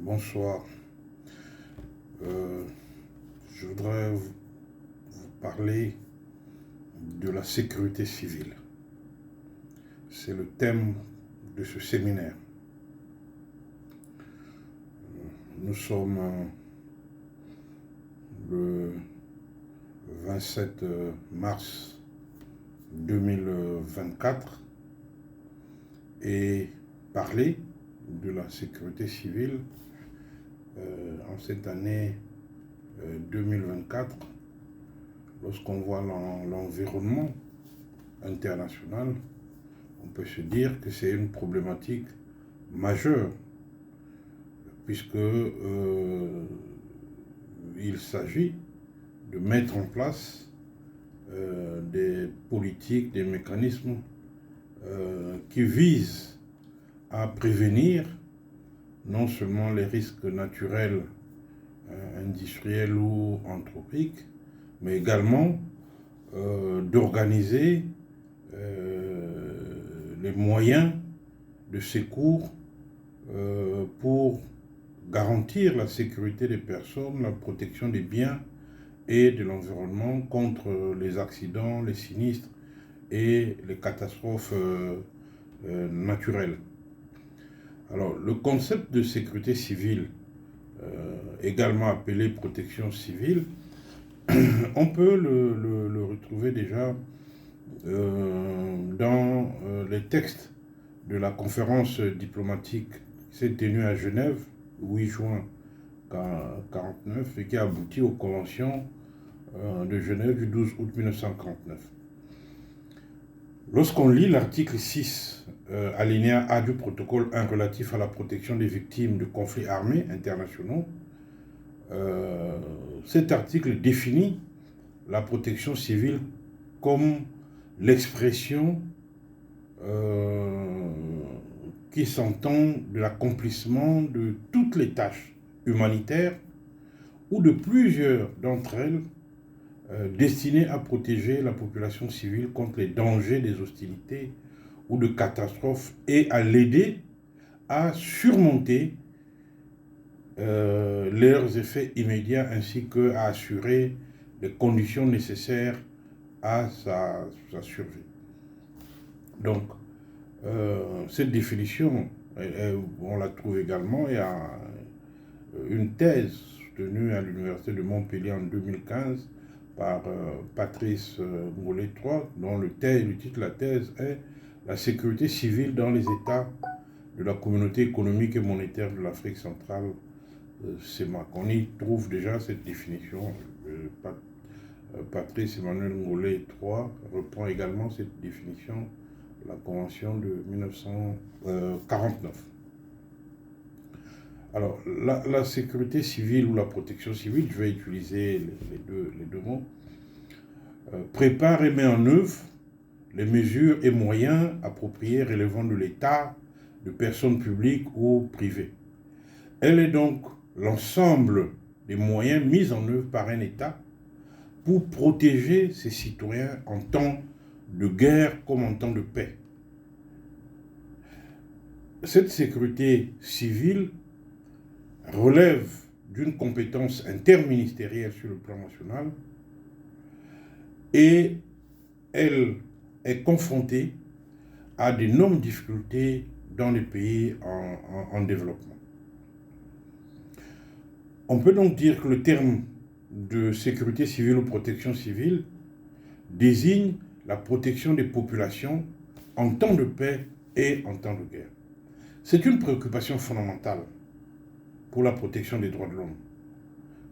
Bonsoir. Je voudrais vous parler de la sécurité civile. C'est le thème de ce séminaire. Nous sommes le 27 mars 2024 et parler de la sécurité civile en cette année 2024, lorsqu'on voit l'environnement international, on peut se dire que c'est une problématique majeure, puisque il s'agit de mettre en place des politiques, des mécanismes qui visent à prévenir non seulement les risques naturels, industriels ou anthropiques, mais également d'organiser les moyens de secours pour garantir la sécurité des personnes, la protection des biens et de l'environnement contre les accidents, les sinistres et les catastrophes naturelles. Alors, le concept de sécurité civile, également appelé protection civile, on peut le retrouver déjà dans les textes de la conférence diplomatique qui s'est tenue à Genève, 8 juin 1949, et qui a abouti aux conventions de Genève du 12 août 1949. Lorsqu'on lit l'article 6, alinéa A du protocole 1 relatif à la protection des victimes de conflits armés internationaux, cet article définit la protection civile comme l'expression qui s'entend de l'accomplissement de toutes les tâches humanitaires ou de plusieurs d'entre elles destinées à protéger la population civile contre les dangers des hostilités ou de catastrophes et à l'aider à surmonter leurs effets immédiats ainsi qu'à assurer les conditions nécessaires à sa survie. Donc, cette définition, on la trouve également, il y a une thèse tenue à l'Université de Montpellier en 2015 par Patrice Ngolé-III, dont le titre de la thèse est « La sécurité civile dans les États de la communauté économique et monétaire de l'Afrique centrale ». CEMAC. On y trouve déjà cette définition. Patrice Emmanuel Ngolé-III reprend également cette définition de la Convention de 1949. Alors, la sécurité civile ou la protection civile, je vais utiliser les deux mots, prépare et met en œuvre les mesures et moyens appropriés relevant de l'État, de personnes publiques ou privées. Elle est donc l'ensemble des moyens mis en œuvre par un État pour protéger ses citoyens en temps de guerre comme en temps de paix. Cette sécurité civile relève d'une compétence interministérielle sur le plan national et elle est confrontée à d'énormes difficultés dans les pays en développement. On peut donc dire que le terme de sécurité civile ou protection civile désigne la protection des populations en temps de paix et en temps de guerre. C'est une préoccupation fondamentale pour la protection des droits de l'homme,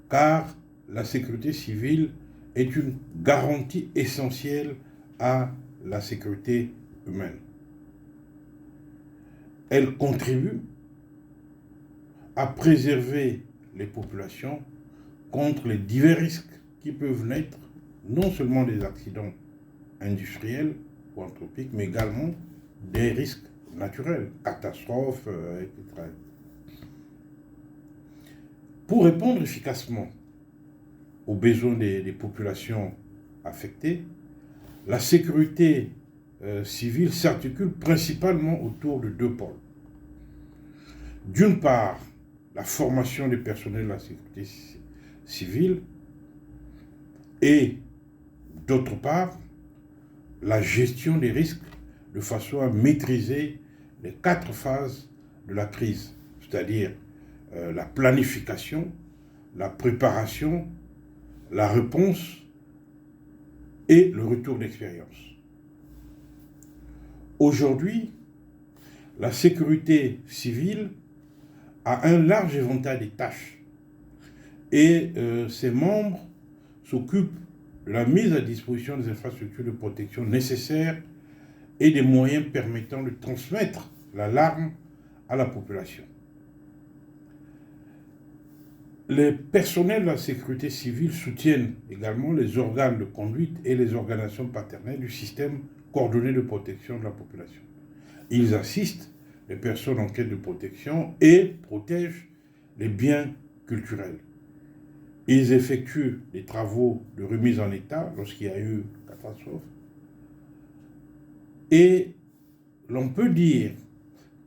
car la sécurité civile est une garantie essentielle à la sécurité humaine. Elle contribue à préserver les populations contre les divers risques qui peuvent naître non seulement des accidents industriels ou anthropiques, mais également des risques naturels, catastrophes, etc. Pour répondre efficacement aux besoins des populations affectées, la sécurité civile s'articule principalement autour de deux pôles. D'une part, la formation des personnels de la sécurité civile et, d'autre part, la gestion des risques de façon à maîtriser les 4 phases de la crise, c'est-à-dire la planification, la préparation, la réponse et le retour d'expérience. Aujourd'hui, la sécurité civile a un large éventail de tâches et ses membres s'occupent de la mise à disposition des infrastructures de protection nécessaires et des moyens permettant de transmettre l'alarme à la population. Les personnels de la sécurité civile soutiennent également les organes de conduite et les organisations partenaires du système coordonné de protection de la population. Ils assistent les personnes en quête de protection et protègent les biens culturels. Ils effectuent des travaux de remise en état lorsqu'il y a eu catastrophe. Et l'on peut dire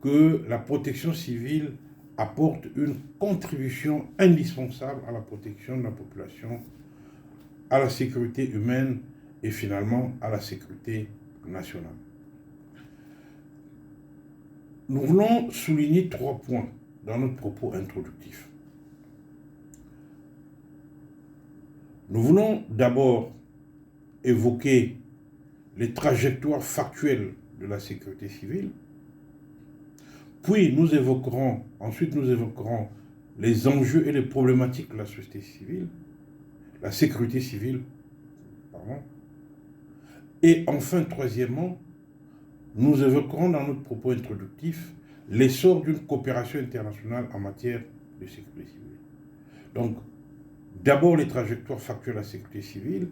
que la protection civile apporte une contribution indispensable à la protection de la population, à la sécurité humaine et finalement à la sécurité nationale. Nous voulons souligner 3 points dans notre propos introductif. Nous voulons d'abord évoquer les trajectoires factuelles de la sécurité civile, puis ensuite nous évoquerons les enjeux et les problématiques de la société civile, la sécurité civile, et enfin, troisièmement, nous évoquerons dans notre propos introductif l'essor d'une coopération internationale en matière de sécurité civile. Donc, d'abord les trajectoires factuelles de la sécurité civile,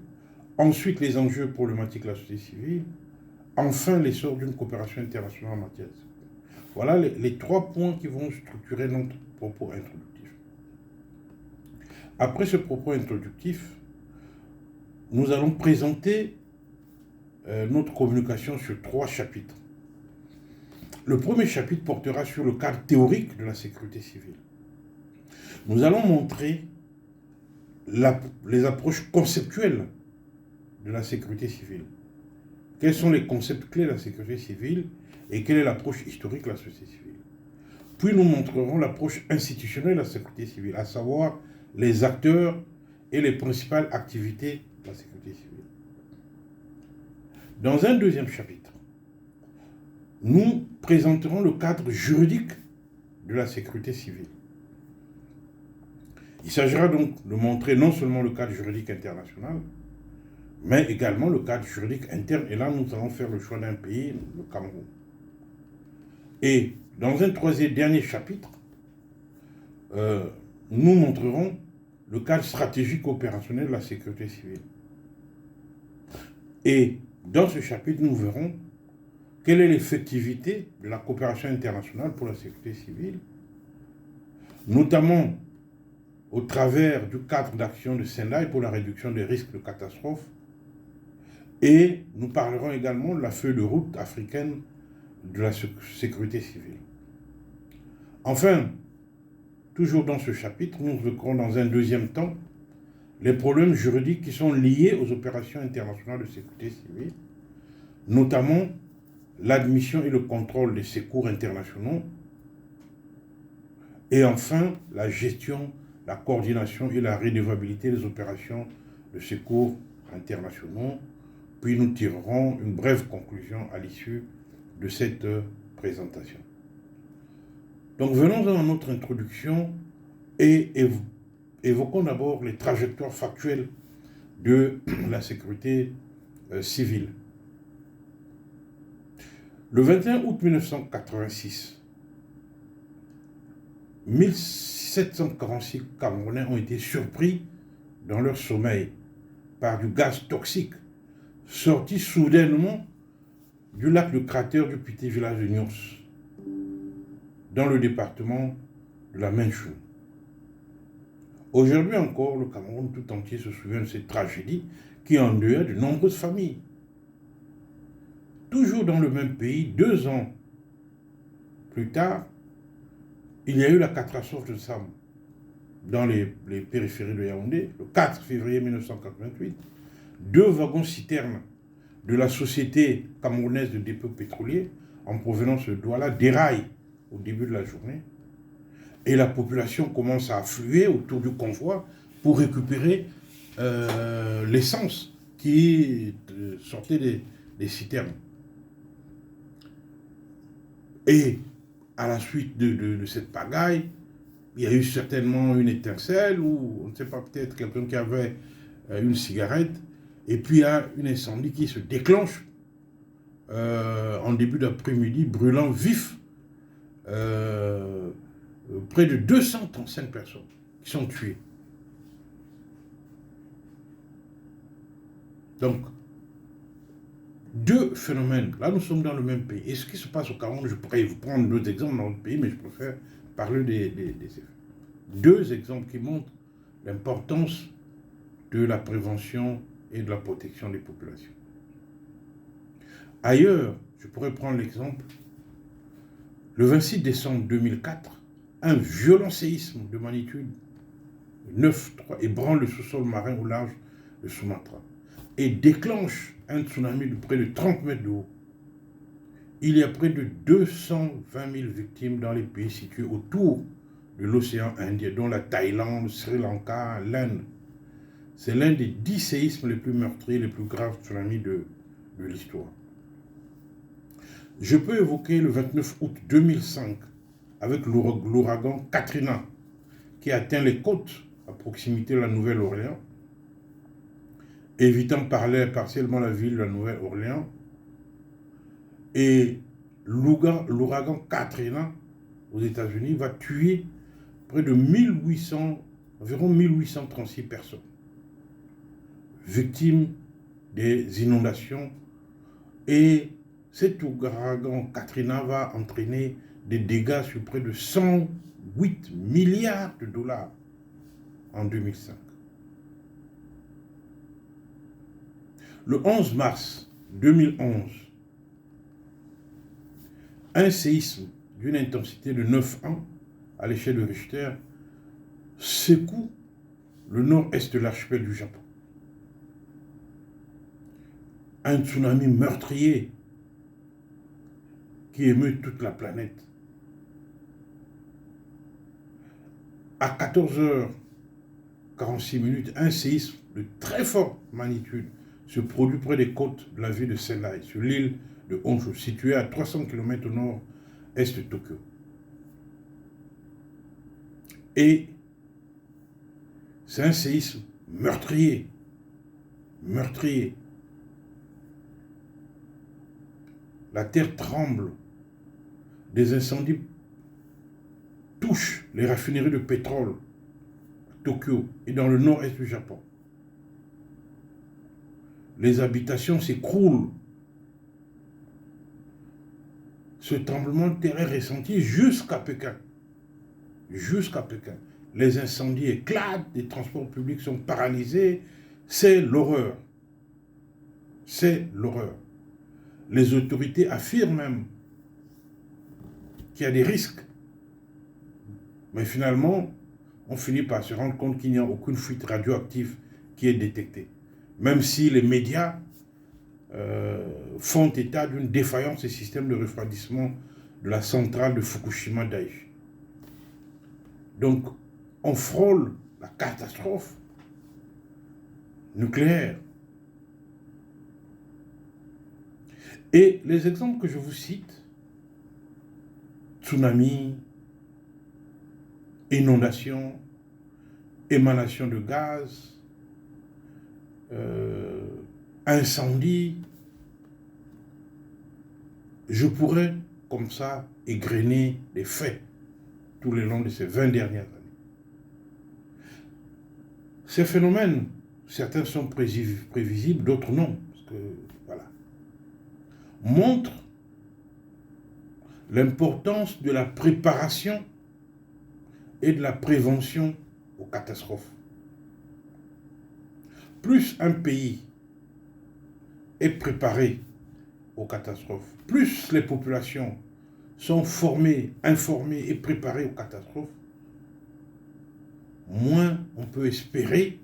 ensuite les enjeux problématiques de la société civile, enfin l'essor d'une coopération internationale en matière de sécurité. Voilà les 3 points qui vont structurer notre propos introductif. Après ce propos introductif, nous allons présenter notre communication sur 3 chapitres. Le premier chapitre portera sur le cadre théorique de la sécurité civile. Nous allons montrer les approches conceptuelles de la sécurité civile. Quels sont les concepts clés de la sécurité civile et quelle est l'approche historique de la société civile. Puis nous montrerons l'approche institutionnelle de la sécurité civile, à savoir les acteurs et les principales activités de la sécurité civile. Dans un deuxième chapitre, nous présenterons le cadre juridique de la sécurité civile. Il s'agira donc de montrer non seulement le cadre juridique international, mais également le cadre juridique interne. Et là, nous allons faire le choix d'un pays, le Cameroun. Et dans un troisième dernier chapitre, nous montrerons le cadre stratégique opérationnel de la sécurité civile. Et dans ce chapitre, nous verrons quelle est l'effectivité de la coopération internationale pour la sécurité civile, notamment au travers du cadre d'action de Sendai pour la réduction des risques de catastrophe. Et nous parlerons également de la feuille de route africaine de la sécurité civile. Enfin, toujours dans ce chapitre, nous évoquerons dans un deuxième temps les problèmes juridiques qui sont liés aux opérations internationales de sécurité civile, notamment l'admission et le contrôle des secours internationaux, et enfin la gestion, la coordination et la redevabilité des opérations de secours internationaux. Puis nous tirerons une brève conclusion à l'issue de cette présentation. Donc venons à notre introduction et évoquons d'abord les trajectoires factuelles de la sécurité civile. Le 21 août 1986, 1746 Camerounais ont été surpris dans leur sommeil par du gaz toxique sorti soudainement du lac de cratère du petit village de Nyos, dans le département de la Mandchourie. Aujourd'hui encore, le Cameroun tout entier se souvient de cette tragédie qui endeuilla de nombreuses familles. Toujours dans le même pays, 2 ans plus tard, il y a eu la catastrophe de Sam dans les périphéries de Yaoundé, le 4 février 1988. 2 wagons-citernes de la société camerounaise de dépôt pétrolier en provenance de Douala déraillent au début de la journée. Et la population commence à affluer autour du convoi pour récupérer l'essence qui sortait des citernes. Et à la suite de cette pagaille, il y a eu certainement une étincelle ou, on ne sait pas, peut-être quelqu'un qui avait une cigarette. Et puis il y a un incendie qui se déclenche en début d'après-midi, brûlant vif près de 235 personnes qui sont tuées. Donc, 2 phénomènes. Là, nous sommes dans le même pays. Et ce qui se passe au Cameroun, je pourrais vous prendre d'autres exemples dans notre pays, mais je préfère parler des effets. 2 exemples qui montrent l'importance de la prévention et de la protection des populations. Ailleurs, je pourrais prendre l'exemple, le 26 décembre 2004, un violent séisme de magnitude 9,3 ébranle le sous-sol marin au large de Sumatra et déclenche un tsunami de près de 30 mètres de haut. Il y a près de 220 000 victimes dans les pays situés autour de l'océan Indien, dont la Thaïlande, Sri Lanka, l'Inde. C'est l'un des 10 séismes les plus meurtriers, les plus graves tsunamis de l'histoire. Je peux évoquer le 29 août 2005 avec l'ouragan Katrina qui atteint les côtes à proximité de la Nouvelle-Orléans, évitant partiellement la ville de la Nouvelle-Orléans. Et l'ouragan Katrina aux États-Unis va tuer près de environ 1836 personnes, victimes des inondations. Et cet ouragan Katrina va entraîner des dégâts sur près de 108 milliards de dollars en 2005. Le 11 mars 2011, un séisme d'une intensité de 9,1 à l'échelle de Richter secoue le nord-est de l'archipel du Japon. Un tsunami meurtrier qui émeut toute la planète. À 14h46, un séisme de très forte magnitude se produit près des côtes de la ville de Sendai, sur l'île de Honshu, située à 300 km au nord-est de Tokyo. Et c'est un séisme meurtrier. Meurtrier. La terre tremble. Des incendies touchent les raffineries de pétrole à Tokyo et dans le nord-est du Japon. Les habitations s'écroulent. Ce tremblement de terre est ressenti jusqu'à Pékin. Jusqu'à Pékin. Les incendies éclatent, les transports publics sont paralysés. C'est l'horreur. C'est l'horreur. Les autorités affirment même qu'il y a des risques. Mais finalement, on finit par se rendre compte qu'il n'y a aucune fuite radioactive qui est détectée. Même si les médias font état d'une défaillance des systèmes de refroidissement de la centrale de Fukushima Daiichi. Donc, on frôle la catastrophe nucléaire. Et les exemples que je vous cite, tsunami, inondation, émanation de gaz, incendie, je pourrais comme ça égrener des faits tout le long de ces 20 dernières années. Ces phénomènes, certains sont prévisibles, d'autres non, parce que, voilà, montrent l'importance de la préparation et de la prévention aux catastrophes. Plus un pays est préparé aux catastrophes, plus les populations sont formés, informés et préparés aux catastrophes, moins on peut espérer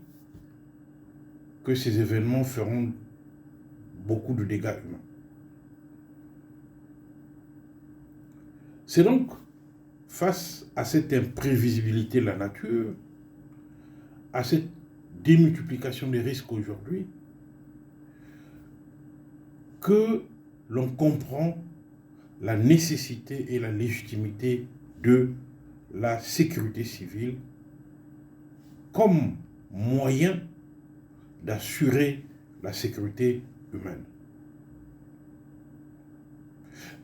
que ces événements feront beaucoup de dégâts humains. C'est donc face à cette imprévisibilité de la nature, à cette démultiplication des risques aujourd'hui, que l'on comprend la nécessité et la légitimité de la sécurité civile comme moyen d'assurer la sécurité humaine.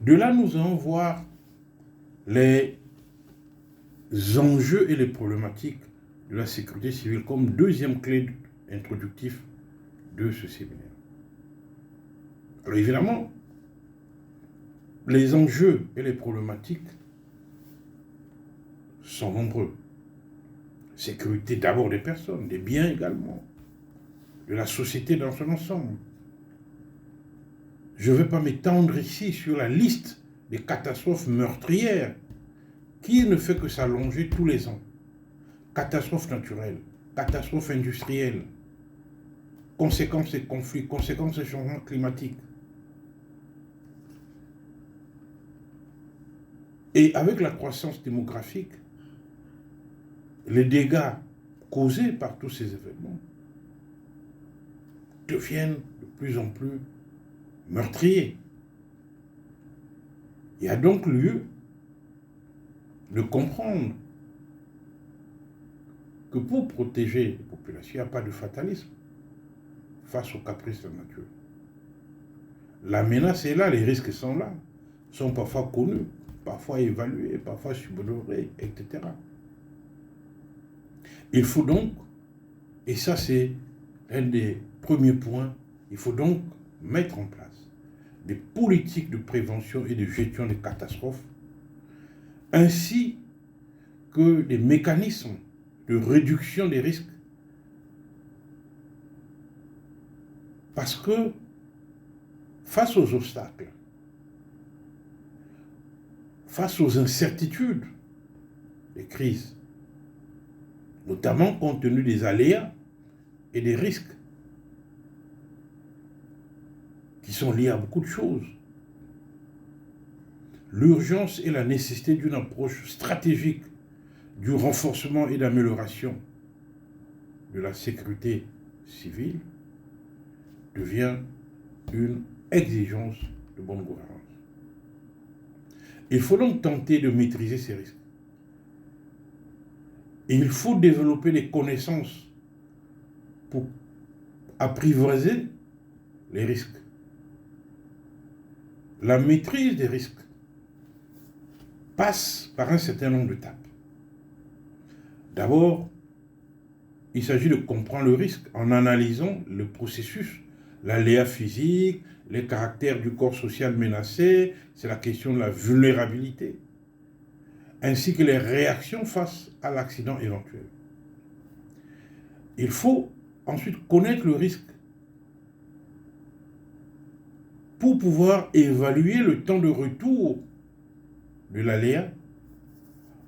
De là, nous allons voir les enjeux et les problématiques de la sécurité civile comme deuxième clé introductive de ce séminaire. Alors évidemment, les enjeux et les problématiques sont nombreux. Sécurité d'abord des personnes, des biens également, de la société dans son ensemble. Je ne vais pas m'étendre ici sur la liste des catastrophes meurtrières qui ne fait que s'allonger tous les ans. Catastrophes naturelles, catastrophes industrielles, conséquences des conflits, conséquences des changements climatiques. Et avec la croissance démographique, les dégâts causés par tous ces événements deviennent de plus en plus meurtriers. Il y a donc lieu de comprendre que pour protéger les populations, il n'y a pas de fatalisme face aux caprices de la nature. La menace est là, les risques sont là, sont parfois connus, parfois évalués, parfois subodorés, etc. Il faut donc, et ça c'est un des premiers points, il faut donc mettre en place des politiques de prévention et de gestion des catastrophes, ainsi que des mécanismes de réduction des risques. Parce que face aux obstacles, face aux incertitudes des crises, notamment compte tenu des aléas et des risques qui sont liés à beaucoup de choses, l'urgence et la nécessité d'une approche stratégique du renforcement et d'amélioration de la sécurité civile devient une exigence de bonne gouvernance. Il faut donc tenter de maîtriser ces risques. Et il faut développer des connaissances pour apprivoiser les risques. La maîtrise des risques passe par un certain nombre d'étapes. D'abord, il s'agit de comprendre le risque en analysant le processus, l'aléa physique, les caractères du corps social menacé, c'est la question de la vulnérabilité, ainsi que les réactions face à l'accident éventuel. Il faut ensuite connaître le risque pour pouvoir évaluer le temps de retour de l'aléa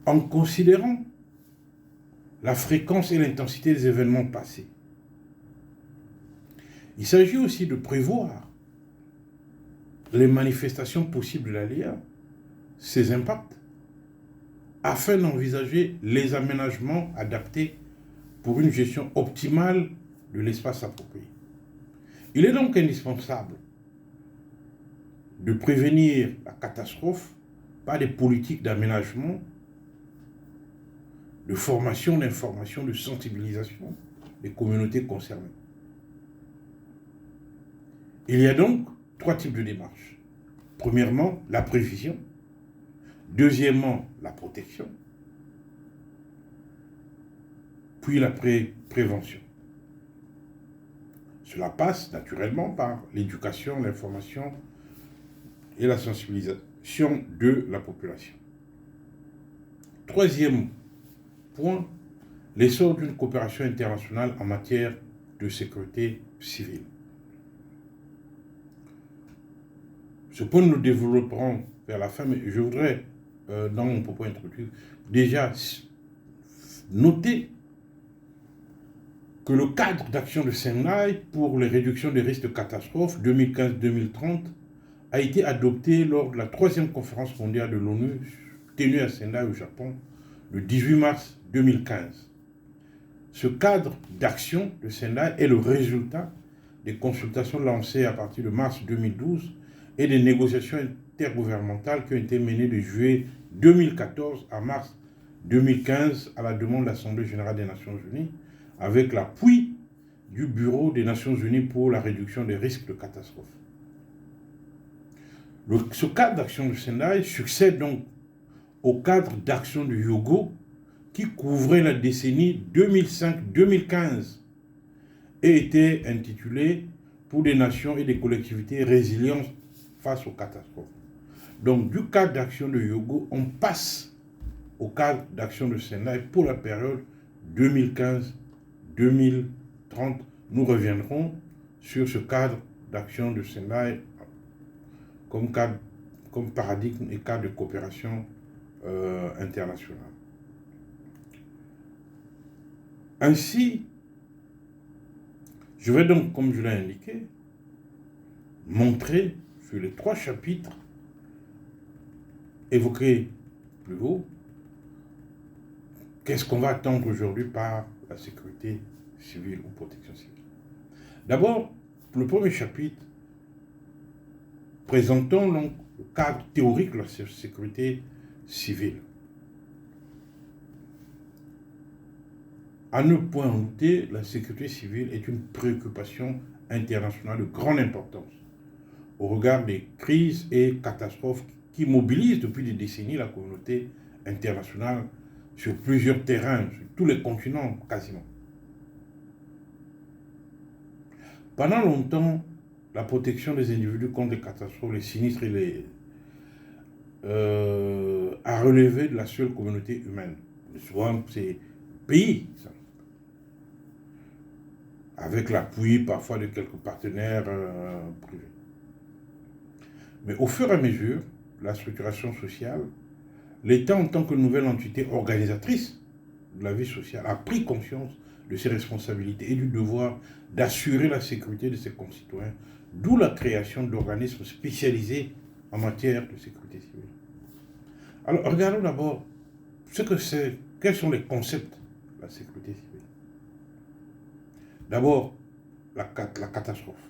en considérant la fréquence et l'intensité des événements passés. Il s'agit aussi de prévoir les manifestations possibles de l'aléa, ses impacts, afin d'envisager les aménagements adaptés pour une gestion optimale de l'espace approprié. Il est donc indispensable de prévenir la catastrophe par des politiques d'aménagement, de formation, d'information, de sensibilisation des communautés concernées. Il y a donc 3 types de démarches. Premièrement, la prévision. Deuxièmement, la protection. Puis la prévention. Cela passe naturellement par l'éducation, l'information et la sensibilisation de la population. Troisième point, l'essor d'une coopération internationale en matière de sécurité civile. Ce point, nous développerons vers la fin, mais je voudrais, dans mon propos introductif, déjà noter que le cadre d'action de Sendai pour les réductions des risques de catastrophes 2015-2030 a été adopté lors de la 3e conférence mondiale de l'ONU tenue à Sendai au Japon le 18 mars 2015. Ce cadre d'action de Sendai est le résultat des consultations lancées à partir de mars 2012 et des négociations intergouvernementales qui ont été menées de juillet 2014 à mars 2015 à la demande de l'Assemblée générale des Nations unies, avec l'appui du Bureau des Nations unies pour la réduction des risques de catastrophe. Ce cadre d'action de Sendai succède donc au cadre d'action de Hyogo qui couvrait la décennie 2005-2015 et était intitulé « Pour des nations et des collectivités résilientes face aux catastrophes ». Donc du cadre d'action de Hyogo, on passe au cadre d'action de Sendai pour la période 2015-2030. Nous reviendrons sur ce cadre d'action de Sendai comme paradigme et cadre de coopération internationale. Ainsi, je vais donc, comme je l'ai indiqué, montrer sur les 3 chapitres évoqués plus haut, qu'est-ce qu'on va attendre aujourd'hui par la sécurité civile ou protection civile. D'abord, le premier chapitre, présentons donc le cadre théorique de la sécurité civile. À ne point en douter, la sécurité civile est une préoccupation internationale de grande importance au regard des crises et catastrophes qui mobilisent depuis des décennies la communauté internationale sur plusieurs terrains, sur tous les continents quasiment. Pendant longtemps, la protection des individus contre les catastrophes, les sinistres et a relevé de la seule communauté humaine. Souvent, c'est pays, ça, avec l'appui parfois de quelques partenaires privés. Mais au fur et à mesure de la structuration sociale, l'État, en tant que nouvelle entité organisatrice de la vie sociale, a pris conscience de ses responsabilités et du devoir d'assurer la sécurité de ses concitoyens, d'où la création d'organismes spécialisés en matière de sécurité civile. Alors, regardons d'abord ce que c'est, quels sont les concepts de la sécurité civile. D'abord, la catastrophe.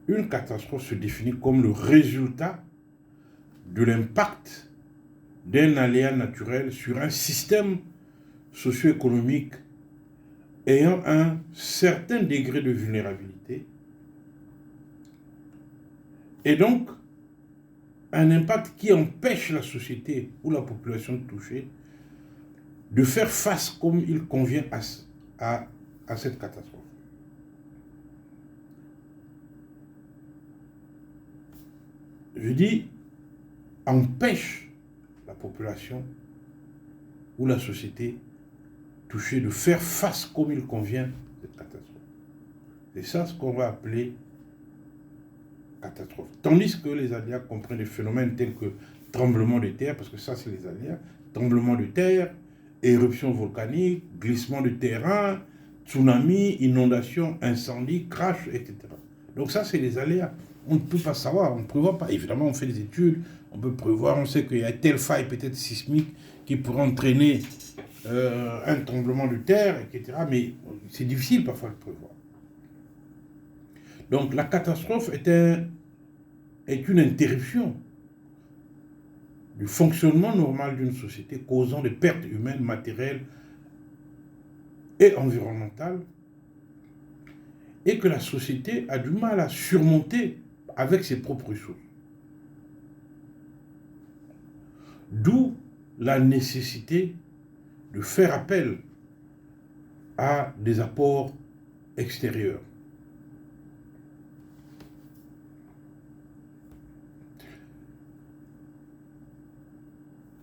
Une catastrophe se définit comme le résultat de l'impact d'un aléa naturel sur un système socio-économique ayant un certain degré de vulnérabilité et donc un impact qui empêche la société ou la population touchée de faire face comme il convient à cette catastrophe. Je dis empêche la population ou la société touchée de faire face comme il convient à cette catastrophe. C'est ça ce qu'on va appeler catastrophe. Tandis que les aléas comprennent des phénomènes tels que tremblement de terre, parce que ça c'est les aléas, tremblement de terre, éruption volcanique, glissement de terrain, tsunami, inondation, incendie, crash, etc. Donc ça c'est les aléas. On ne peut pas savoir, on ne prévoit pas. Évidemment, on fait des études, on peut prévoir, on sait qu'il y a telle faille peut-être sismique qui pourrait entraîner un tremblement de terre, etc. Mais c'est difficile parfois de prévoir. Donc la catastrophe est une interruption du fonctionnement normal d'une société causant des pertes humaines, matérielles et environnementales, et que la société a du mal à surmonter avec ses propres ressources. D'où la nécessité de faire appel à des apports extérieurs.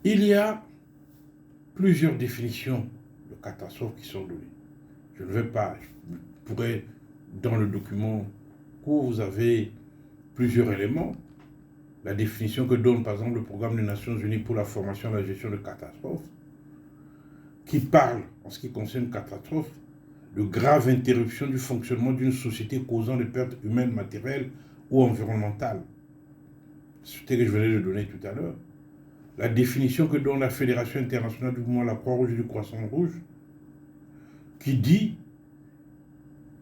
Il y a plusieurs définitions de catastrophes qui sont données. Je ne vais pas, je pourrais, dans le document court, vous avez plusieurs éléments. la définition que donne par exemple le programme des Nations Unies pour la formation et la gestion de catastrophes, qui parle, en ce qui concerne catastrophes, de grave interruption du fonctionnement d'une société causant des pertes humaines, matérielles ou environnementales. C'était que je venais de donner tout à l'heure. La définition que donne la Fédération internationale du mouvement de la Croix-Rouge et du Croissant-Rouge, qui dit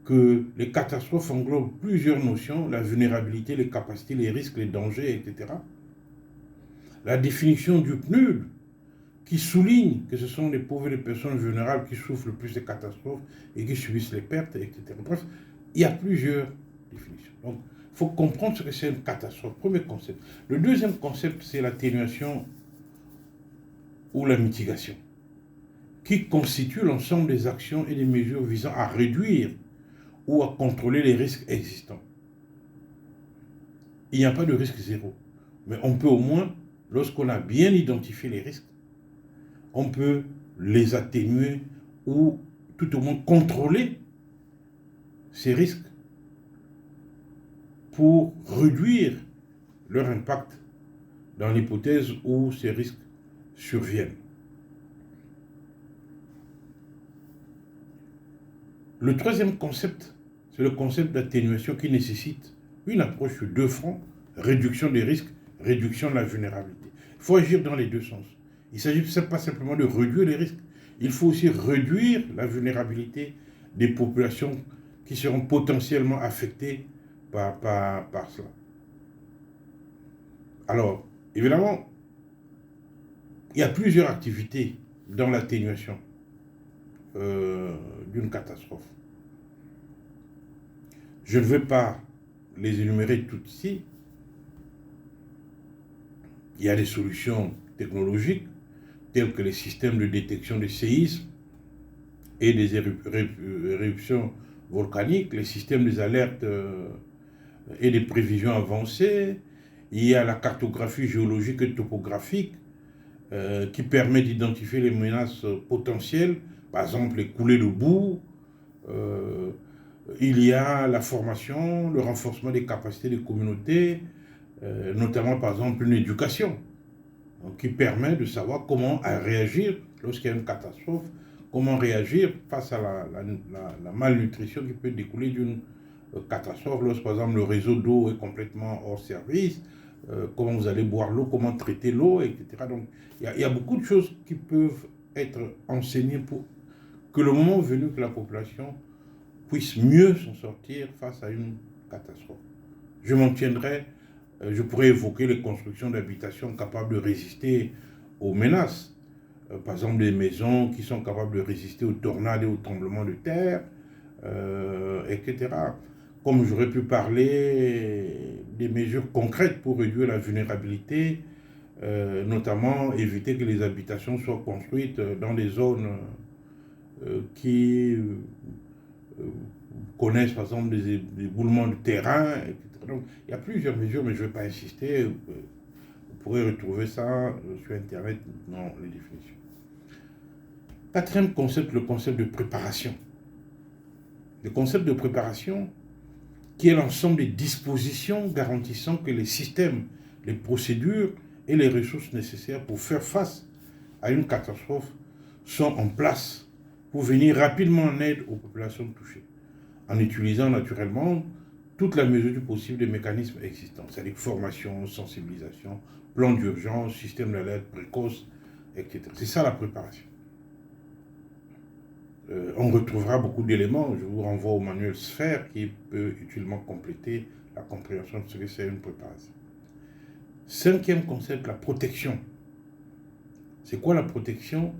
que les catastrophes englobent plusieurs notions, la vulnérabilité, les capacités, les risques, les dangers, etc. La définition du PNUD, qui souligne que ce sont les pauvres et les personnes vulnérables qui souffrent le plus des catastrophes et qui subissent les pertes, etc. Bref, il y a plusieurs définitions. Donc, il faut comprendre ce que c'est une catastrophe. Premier concept. Le deuxième concept, c'est l'atténuation ou la mitigation, qui constitue l'ensemble des actions et des mesures visant à réduire ou à contrôler les risques existants. Il n'y a pas de risque zéro, mais on peut au moins, lorsqu'on a bien identifié les risques, on peut les atténuer ou tout au moins contrôler ces risques pour réduire leur impact dans l'hypothèse où ces risques surviennent. Le troisième concept, c'est le concept d'atténuation qui nécessite une approche sur deux fronts, réduction des risques, réduction de la vulnérabilité. Il faut agir dans les deux sens. Il ne s'agit pas simplement de réduire les risques, il faut aussi réduire la vulnérabilité des populations qui seront potentiellement affectées par cela. Alors, évidemment, il y a plusieurs activités dans l'atténuation d'une catastrophe. Je ne vais pas les énumérer toutes ici. Il y a des solutions technologiques tels que les systèmes de détection des séismes et des éruptions volcaniques, les systèmes des alertes et des prévisions avancées. Il y a la cartographie géologique et topographique qui permet d'identifier les menaces potentielles, par exemple les coulées de boue. Il y a la formation, le renforcement des capacités des communautés, notamment par exemple une éducation, donc, qui permet de savoir comment réagir lorsqu'il y a une catastrophe, comment réagir face à la malnutrition qui peut découler d'une catastrophe, lorsque par exemple le réseau d'eau est complètement hors service, comment vous allez boire l'eau, comment traiter l'eau, etc. Donc il y a beaucoup de choses qui peuvent être enseignées pour que le moment venu que la population puisse mieux s'en sortir face à une catastrophe. Je m'en tiendrai, je pourrais évoquer les constructions d'habitations capables de résister aux menaces. Par exemple, des maisons qui sont capables de résister aux tornades et aux tremblements de terre, etc. Comme j'aurais pu parler des mesures concrètes pour réduire la vulnérabilité, notamment éviter que les habitations soient construites dans des zones qui connaissent par exemple des éboulements de terrain, etc. Donc il y a plusieurs mesures, mais je ne vais pas insister. Vous pourrez retrouver ça sur Internet dans les définitions. Quatrième concept, le concept de préparation. Le concept de préparation qui est l'ensemble des dispositions garantissant que les systèmes, les procédures et les ressources nécessaires pour faire face à une catastrophe sont en place pour venir rapidement en aide aux populations touchées, en utilisant naturellement toute la mesure du possible des mécanismes existants, c'est-à-dire formation, sensibilisation, plan d'urgence, système d'alerte précoce, etc. C'est ça la préparation. On retrouvera beaucoup d'éléments. Je vous renvoie au manuel Sphère qui peut utilement compléter la compréhension de ce que c'est une préparation. Cinquième concept, la protection. C'est quoi la protection?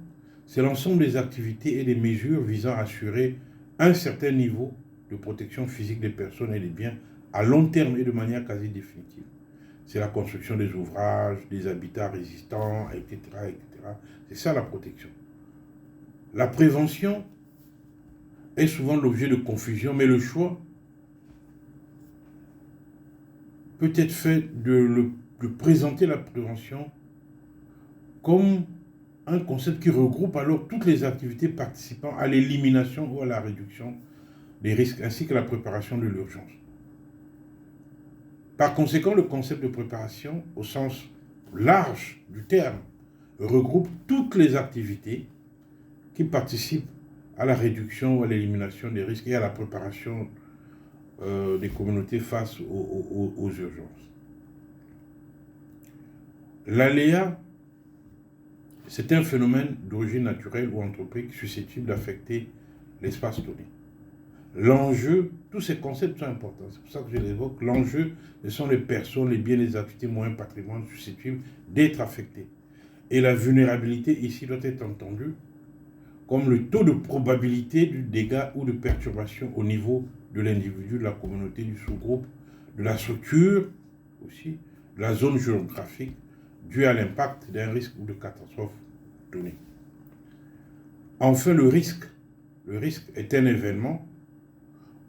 C'est l'ensemble des activités et des mesures visant à assurer un certain niveau de protection physique des personnes et des biens à long terme et de manière quasi définitive. C'est la construction des ouvrages, des habitats résistants, etc. etc. C'est ça la protection. La prévention est souvent l'objet de confusion, mais le choix peut être fait de présenter la prévention comme un concept qui regroupe alors toutes les activités participant à l'élimination ou à la réduction des risques, ainsi que la préparation de l'urgence. Par conséquent, le concept de préparation, au sens large du terme, regroupe toutes les activités qui participent à la réduction ou à l'élimination des risques et à la préparation des communautés face aux urgences. L'aléa, c'est un phénomène d'origine naturelle ou anthropique susceptible d'affecter l'espace donné. L'enjeu, tous ces concepts sont importants, c'est pour ça que je les évoque. L'enjeu, ce sont les personnes, les biens, les activités, moyens, patrimoine susceptibles d'être affectés. Et la vulnérabilité ici doit être entendue comme le taux de probabilité du dégât ou de perturbation au niveau de l'individu, de la communauté, du sous-groupe, de la structure aussi, de la zone géographique, due à l'impact d'un risque ou de catastrophe donné. Enfin, le risque est un événement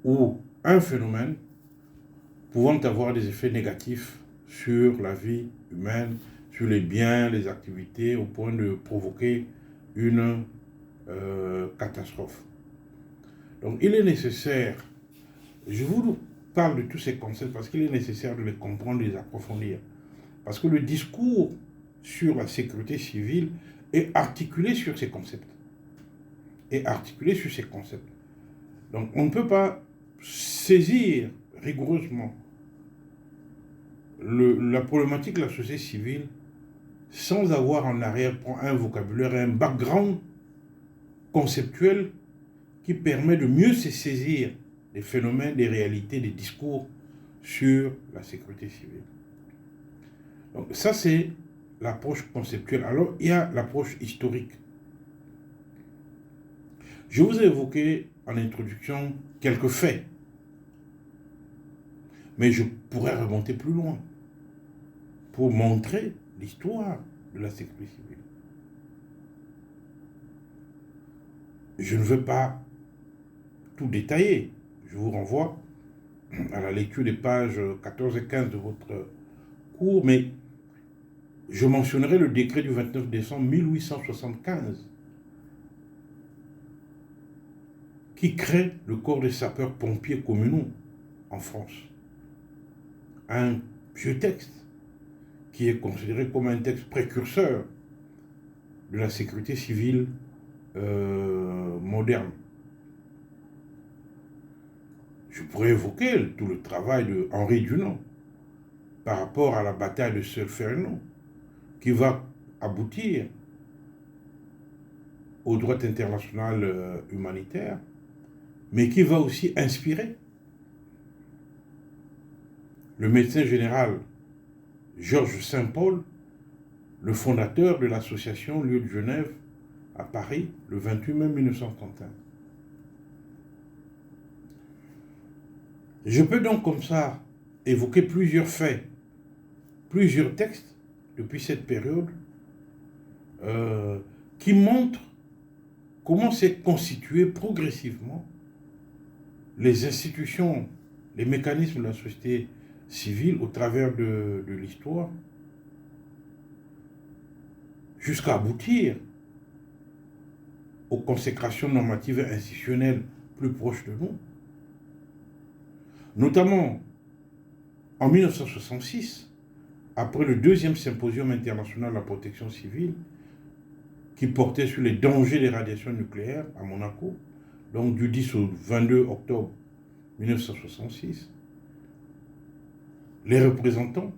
ou un phénomène pouvant avoir des effets négatifs sur la vie humaine, sur les biens, les activités, au point de provoquer une catastrophe. Donc il est nécessaire, je vous parle de tous ces concepts parce qu'il est nécessaire de les comprendre, de les approfondir. Parce que le discours sur la sécurité civile est articulé sur ces concepts. Donc on ne peut pas saisir rigoureusement la problématique de la société civile sans avoir en arrière-plan un vocabulaire et un background conceptuel qui permet de mieux se saisir des phénomènes, des réalités, des discours sur la sécurité civile. Donc ça, c'est l'approche conceptuelle. Alors, il y a l'approche historique. Je vous ai évoqué en introduction quelques faits, mais je pourrais remonter plus loin pour montrer l'histoire de la sécurité civile. Je ne veux pas tout détailler. Je vous renvoie à la lecture des pages 14 et 15 de votre cours, mais je mentionnerai le décret du 29 décembre 1875 qui crée le corps des sapeurs-pompiers communaux en France. Un vieux texte qui est considéré comme un texte précurseur de la sécurité civile moderne. Je pourrais évoquer tout le travail de Henri Dunant par rapport à la bataille de Solferino, qui va aboutir au droit international humanitaire, mais qui va aussi inspirer le médecin général Georges Saint-Paul, le fondateur de l'association Lieu de Genève à Paris, le 28 mai 1931. Je peux donc comme ça évoquer plusieurs faits, plusieurs textes depuis cette période qui montrent comment s'est constitué progressivement les institutions, les mécanismes de la société civile au travers de l'histoire, jusqu'à aboutir aux consécrations normatives et institutionnelles plus proches de nous. Notamment en 1966, après le deuxième symposium international de la protection civile, qui portait sur les dangers des radiations nucléaires à Monaco, donc du 10 au 22 octobre 1966, les représentants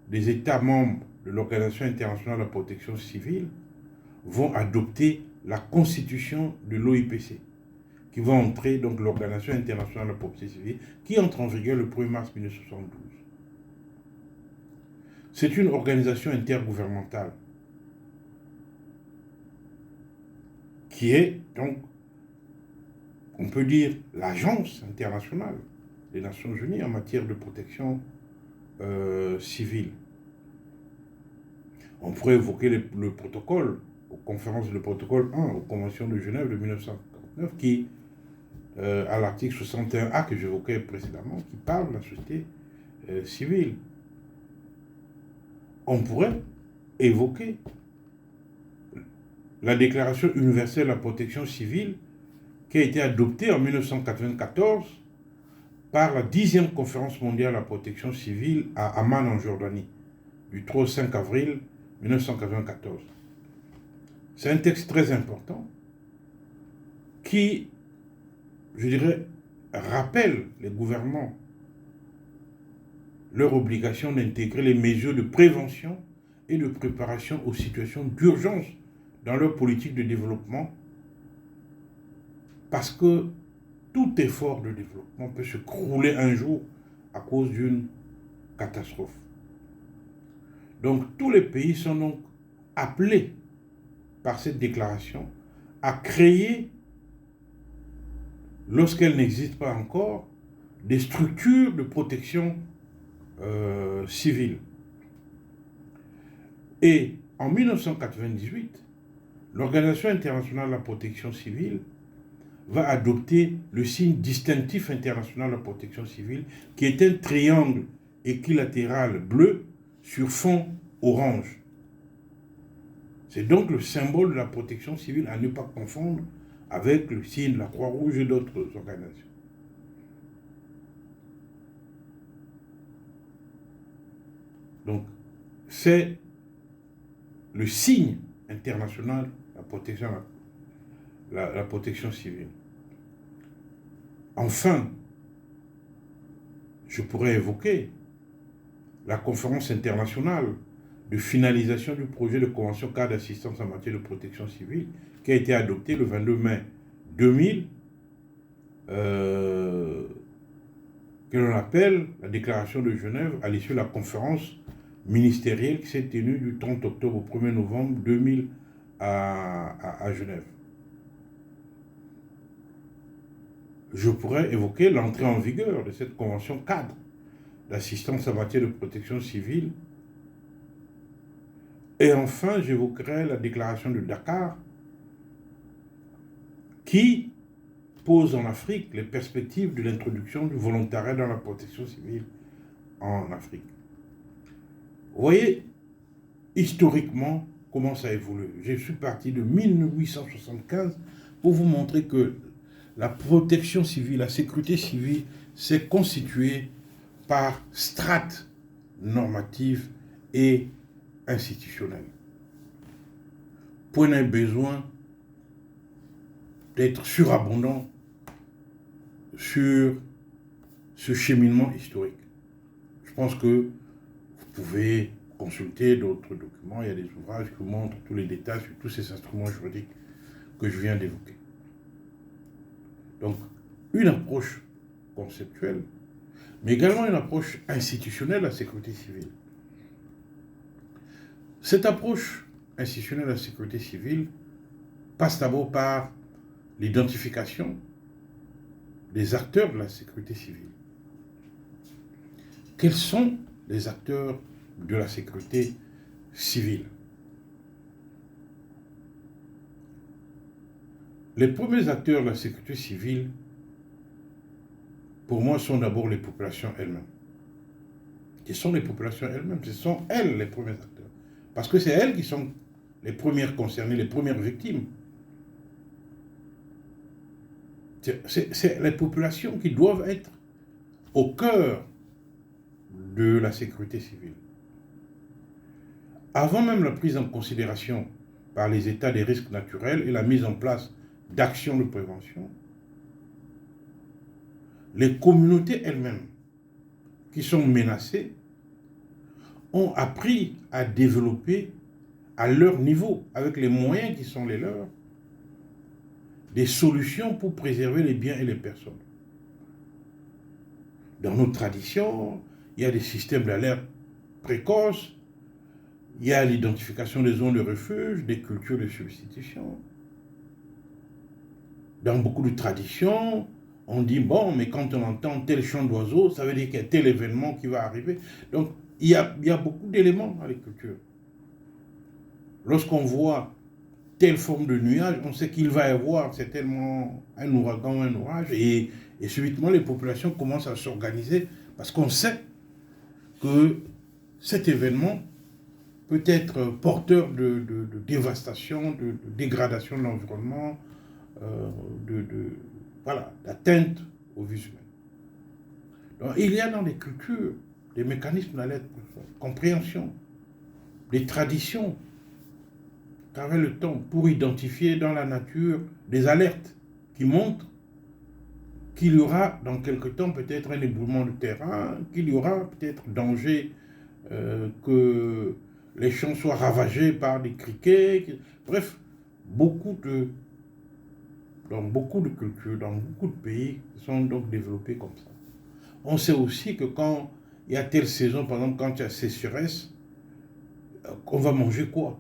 des États membres de l'Organisation internationale de la protection civile vont adopter la constitution de l'OIPC, qui va entrer, donc l'Organisation internationale de la protection civile, qui entre en vigueur le 1er mars 1972. C'est une organisation intergouvernementale qui est donc, on peut dire, l'agence internationale des Nations Unies en matière de protection civile. On pourrait évoquer le protocole, aux conférences, le protocole 1 aux conventions de Genève de 1949, qui, à l'article 61A que j'évoquais précédemment, qui parle de la société civile. On pourrait évoquer la Déclaration universelle de la protection civile qui a été adoptée en 1994 par la 10e conférence mondiale de la protection civile à Amman en Jordanie, du 3 au 5 avril 1994. C'est un texte très important qui, je dirais, rappelle les gouvernements leur obligation d'intégrer les mesures de prévention et de préparation aux situations d'urgence dans leur politique de développement, parce que tout effort de développement peut se crouler un jour à cause d'une catastrophe. Donc tous les pays sont donc appelés par cette déclaration à créer, lorsqu'elles n'existent pas encore, des structures de protection civile. Et en 1998, l'Organisation internationale de la protection civile va adopter le signe distinctif international de la protection civile, qui est un triangle équilatéral bleu sur fond orange. C'est donc le symbole de la protection civile à ne pas confondre avec le signe de la Croix-Rouge et d'autres organisations. Donc, c'est le signe international de la protection civile. Enfin, je pourrais évoquer la conférence internationale de finalisation du projet de convention cadre d'assistance en matière de protection civile qui a été adoptée le 22 mai 2000, que l'on appelle la déclaration de Genève à l'issue de la conférence ministérielle qui s'est tenue du 30 octobre au 1er novembre 2000 à Genève. Je pourrais évoquer l'entrée en vigueur de cette convention cadre d'assistance en matière de protection civile. Et enfin, j'évoquerai la déclaration de Dakar qui pose en Afrique les perspectives de l'introduction du volontariat dans la protection civile en Afrique. Vous voyez, historiquement, comment ça évolue. Je suis parti de 1875 pour vous montrer que la protection civile, la sécurité civile s'est constituée par strates normatives et institutionnelles. Point n'a besoin d'être surabondant sur ce cheminement historique. Je pense que vous pouvez consulter d'autres documents, il y a des ouvrages qui vous montrent tous les détails sur tous ces instruments juridiques que je viens d'évoquer. Donc, une approche conceptuelle, mais également une approche institutionnelle de la sécurité civile. Cette approche institutionnelle de la sécurité civile passe d'abord par l'identification des acteurs de la sécurité civile. Quels sont les acteurs de la sécurité civile? Les premiers acteurs de la sécurité civile, pour moi, sont d'abord les populations elles-mêmes. Ce sont les populations elles-mêmes, ce sont elles les premiers acteurs. Parce que c'est elles qui sont les premières concernées, les premières victimes. C'est les populations qui doivent être au cœur de la sécurité civile. Avant même la prise en considération par les États des risques naturels et la mise en place d'actions de prévention, les communautés elles-mêmes qui sont menacées ont appris à développer à leur niveau, avec les moyens qui sont les leurs, des solutions pour préserver les biens et les personnes. Dans nos traditions, il y a des systèmes d'alerte précoces, il y a l'identification des zones de refuge, des cultures de substitution. Dans beaucoup de traditions, on dit, bon, mais quand on entend tel chant d'oiseau, ça veut dire qu'il y a tel événement qui va arriver. Donc, il y a beaucoup d'éléments dans les cultures. Lorsqu'on voit telle forme de nuage, on sait qu'il va y avoir certainement un ouragan, un orage, et subitement les populations commencent à s'organiser parce qu'on sait que cet événement peut être porteur de dévastation, de dégradation de l'environnement, d'atteinte aux vies humaines. Donc, il y a dans les cultures des mécanismes d'alerte, compréhension, des traditions, à travers le temps, pour identifier dans la nature des alertes qui montrent qu'il y aura dans quelque temps peut-être un éboulement de terrain, qu'il y aura peut-être danger que les champs soient ravagés par des criquets. Bref, dans beaucoup de cultures, dans beaucoup de pays, sont donc développés comme ça. On sait aussi que quand il y a telle saison, par exemple, quand il y a sécheresse, on va manger quoi?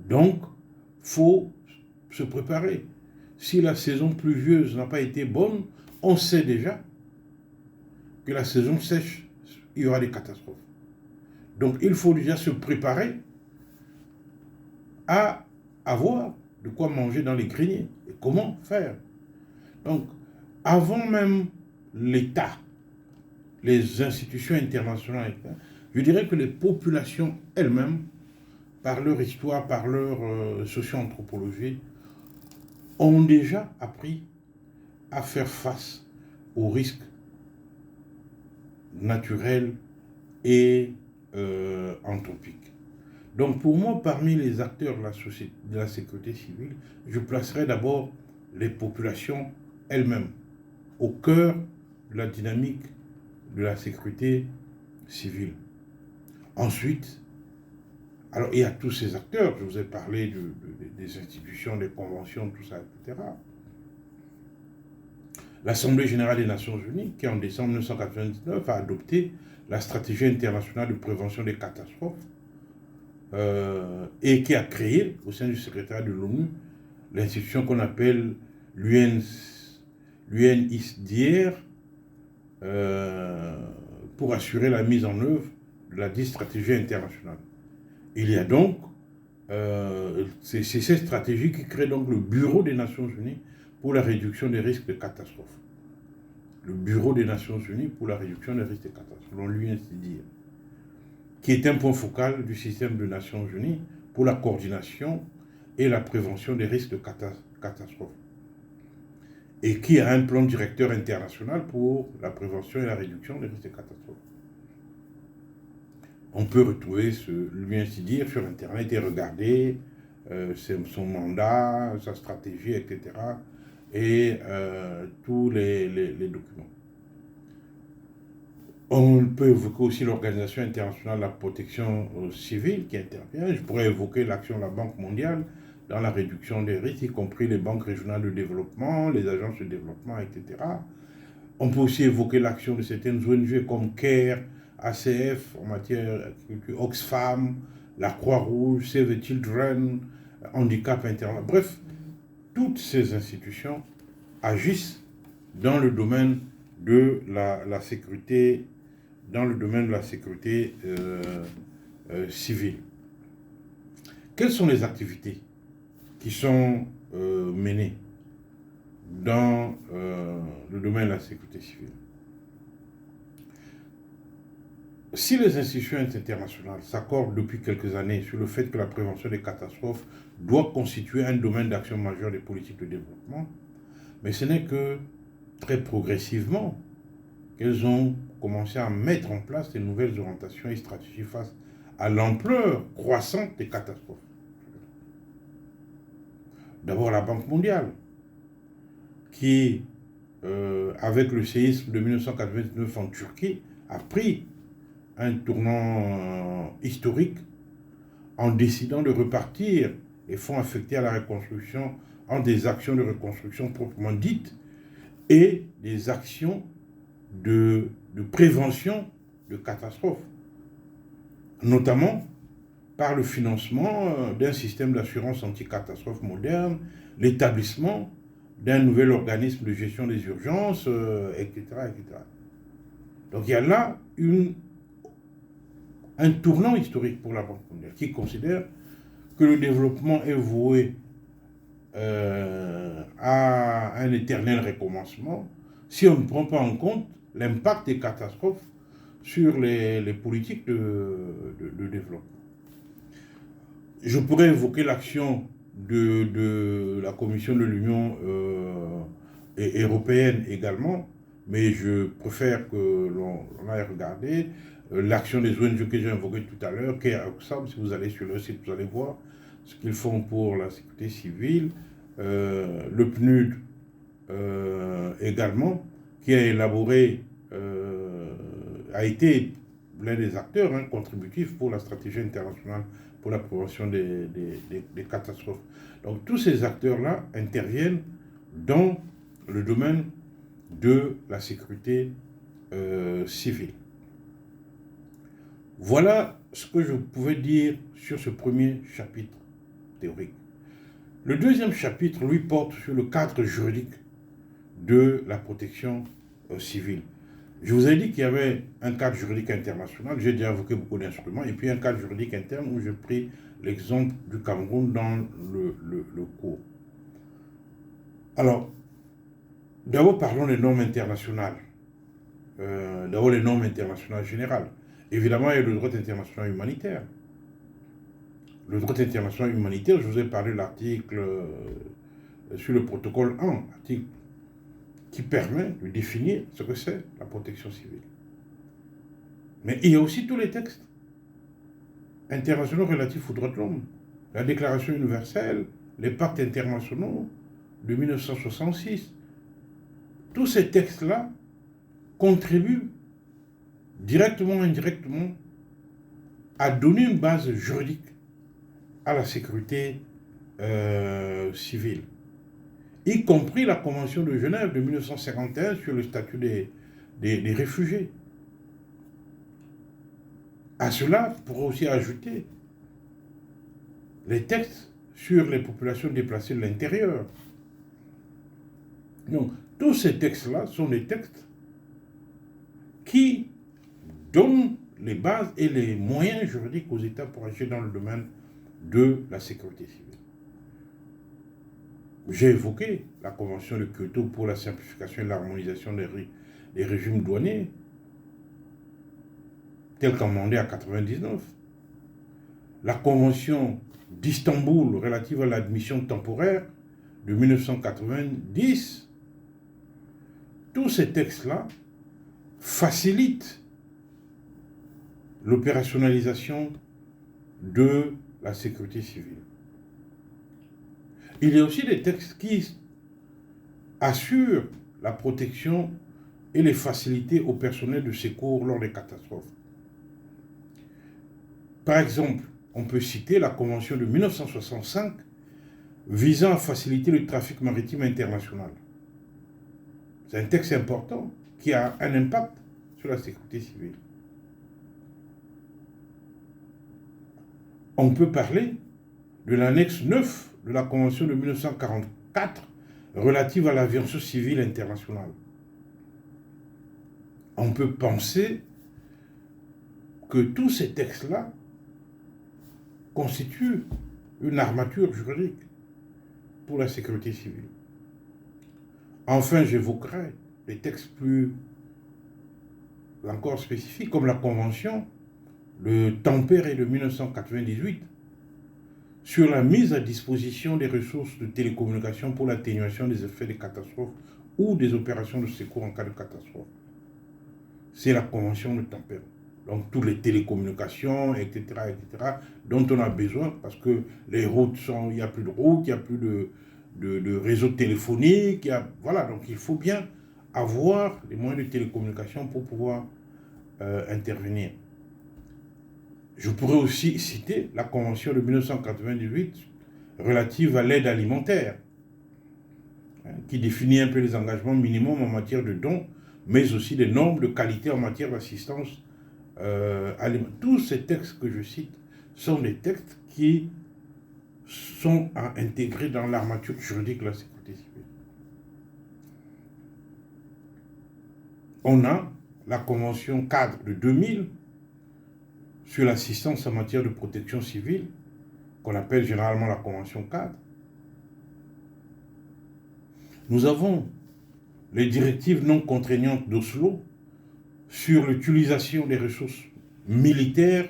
Donc, il faut se préparer. Si la saison pluvieuse n'a pas été bonne, on sait déjà que la saison sèche, il y aura des catastrophes. Donc, il faut déjà se préparer à avoir de quoi manger dans les greniers. Et comment faire? Donc, avant même l'État, les institutions internationales, je dirais que les populations elles-mêmes, par leur histoire, par leur socio-anthropologie, ont déjà appris à faire face aux risques naturels et anthropiques. Donc pour moi, parmi les acteurs de la sécurité civile, je placerai d'abord les populations elles-mêmes au cœur de la dynamique de la sécurité civile. Ensuite, alors il y a tous ces acteurs, je vous ai parlé des institutions, des conventions, tout ça, etc. L'Assemblée générale des Nations unies, qui en décembre 1999 a adopté la stratégie internationale de prévention des catastrophes et qui a créé au sein du secrétariat de l'ONU l'institution qu'on appelle l'UNISDR pour assurer la mise en œuvre de la dite stratégie internationale. Il y a donc, c'est cette stratégie qui crée donc le Bureau des Nations Unies pour la réduction des risques de catastrophes. Le Bureau des Nations Unies pour la réduction des risques de catastrophes, selon l'UNSDR, qui est un point focal du système des Nations Unies pour la coordination et la prévention des risques de catastrophes, et qui a un plan directeur international pour la prévention et la réduction des risques de catastrophes. On peut retrouver l'UNSDR sur Internet et regarder son mandat, sa stratégie, etc. et tous les documents. On peut évoquer aussi l'Organisation internationale de la protection civile qui intervient. Je pourrais évoquer l'action de la Banque mondiale dans la réduction des risques, y compris les banques régionales de développement, les agences de développement, etc. On peut aussi évoquer l'action de certaines ONG comme CARE, ACF en matière Oxfam, la Croix-Rouge, Save the Children, Handicap International. Bref, toutes ces institutions agissent dans le domaine de la sécurité, civile. Quelles sont les activités qui sont menées dans le domaine de la sécurité civile? Si les institutions internationales s'accordent depuis quelques années sur le fait que la prévention des catastrophes doit constituer un domaine d'action majeur des politiques de développement, mais ce n'est que très progressivement qu'elles ont commencé à mettre en place de nouvelles orientations et stratégies face à l'ampleur croissante des catastrophes. D'abord la Banque mondiale, qui, avec le séisme de 1999 en Turquie, a pris un tournant historique en décidant de repartir les fonds affectés à la reconstruction en des actions de reconstruction proprement dites et des actions de prévention de catastrophes, notamment par le financement d'un système d'assurance anti-catastrophe moderne, l'établissement d'un nouvel organisme de gestion des urgences, etc., etc. Donc il y a là un tournant historique pour la Banque mondiale qui considère que le développement est voué à un éternel recommencement si on ne prend pas en compte l'impact des catastrophes sur les politiques de développement. Je pourrais évoquer l'action de la Commission de l'Union européenne également mais je préfère que l'on aille regarder l'action des ONG que j'ai invoquées tout à l'heure, qui est à Oxfam. Si vous allez sur le site, vous allez voir ce qu'ils font pour la sécurité civile. Le PNUD également, qui a élaboré, a été l'un des acteurs contributifs pour la stratégie internationale pour la prévention des catastrophes. Donc tous ces acteurs-là interviennent dans le domaine de la sécurité civile. Voilà ce que je pouvais dire sur ce premier chapitre théorique. Le deuxième chapitre, lui, porte sur le cadre juridique de la protection civile. Je vous ai dit qu'il y avait un cadre juridique international, j'ai déjà évoqué beaucoup d'instruments, et puis un cadre juridique interne où j'ai pris l'exemple du Cameroun dans le cours. Alors, d'abord parlons des normes internationales. D'abord les normes internationales générales. Évidemment, il y a le droit international humanitaire. Le droit international humanitaire, je vous ai parlé de l'article sur le protocole 1, article qui permet de définir ce que c'est la protection civile. Mais il y a aussi tous les textes internationaux relatifs aux droits de l'homme, la Déclaration universelle, les pactes internationaux de 1966. Tous ces textes-là contribuent directement ou indirectement à donner une base juridique à la sécurité civile, y compris la Convention de Genève de 1951 sur le statut des réfugiés. À cela, on pourrait aussi ajouter les textes sur les populations déplacées de l'intérieur. Donc, tous ces textes-là sont des textes qui donnent les bases et les moyens juridiques aux États pour agir dans le domaine de la sécurité civile. J'ai évoqué la Convention de Kyoto pour la simplification et l'harmonisation des régimes douaniers, telle qu'amendée à 1999. La Convention d'Istanbul relative à l'admission temporaire de 1990. Tous ces textes-là facilitent l'opérationnalisation de la sécurité civile. Il y a aussi des textes qui assurent la protection et les facilités au personnel de secours lors des catastrophes. Par exemple, on peut citer la Convention de 1965 visant à faciliter le trafic maritime international. C'est un texte important qui a un impact sur la sécurité civile. On peut parler de l'annexe 9 de la Convention de 1944 relative à l'aviation civile internationale. On peut penser que tous ces textes-là constituent une armature juridique pour la sécurité civile. Enfin, j'évoquerai des textes plus encore spécifiques, comme la Convention de Tampere de 1998 sur la mise à disposition des ressources de télécommunications pour l'atténuation des effets des catastrophes ou des opérations de secours en cas de catastrophe. C'est la Convention de Tampere. Donc, toutes les télécommunications, etc., dont on a besoin, parce que les routes il n'y a plus de routes, il n'y a plus de réseau téléphonique, voilà, donc il faut bien avoir les moyens de télécommunication pour pouvoir intervenir. Je pourrais aussi citer la Convention de 1998 relative à l'aide alimentaire, qui définit un peu les engagements minimums en matière de dons, mais aussi des normes de qualité en matière d'assistance alimentaire. Tous ces textes que je cite sont des textes qui sont à intégrer dans l'armature juridique de la sécurité civile. On a la Convention cadre de 2000 sur l'assistance en matière de protection civile, qu'on appelle généralement la Convention cadre. Nous avons les directives non contraignantes d'Oslo sur l'utilisation des ressources militaires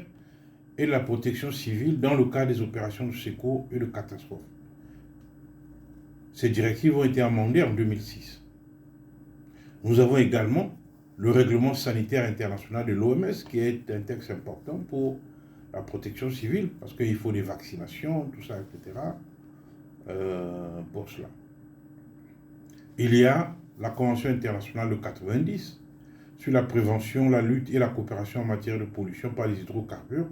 et de la protection civile dans le cadre des opérations de secours et de catastrophes. Ces directives ont été amendées en 2006. Nous avons également le règlement sanitaire international de l'OMS, qui est un texte important pour la protection civile, parce qu'il faut des vaccinations, tout ça, etc. Pour cela. Il y a la Convention internationale de 90 sur la prévention, la lutte et la coopération en matière de pollution par les hydrocarbures